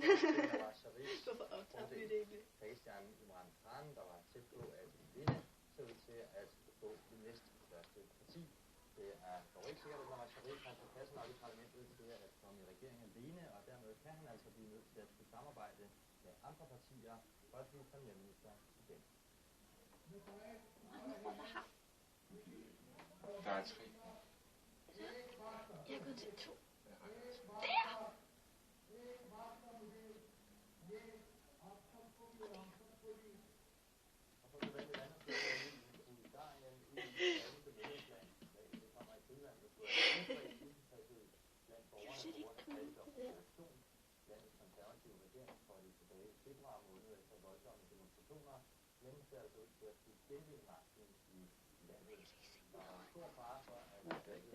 der var Sharif, Hvorfor optager vi det egentlig? Christian Imran Khan, der var tæt på at vinde, så ud til at få det næststørste parti. Det er dog ikke sikkert, at når Sharif har fået pladsen nok i parlamentet til at komme i regeringen alene, og dermed kan han altså blive nødt til at skulle samarbejde med andre partier for at blive premierminister igen. Der er 3. Jeg er gået til 2. Der! Og så vil det andet til at Bulgarien, det kommer i Finland, det skulle blandt borgerne, landets konservative regering for de tilbage i februar måned efter voldsomme demonstrationer, men det er altså ud til at kunne genvinde magten i landet. Der er stor fare for, at det ikke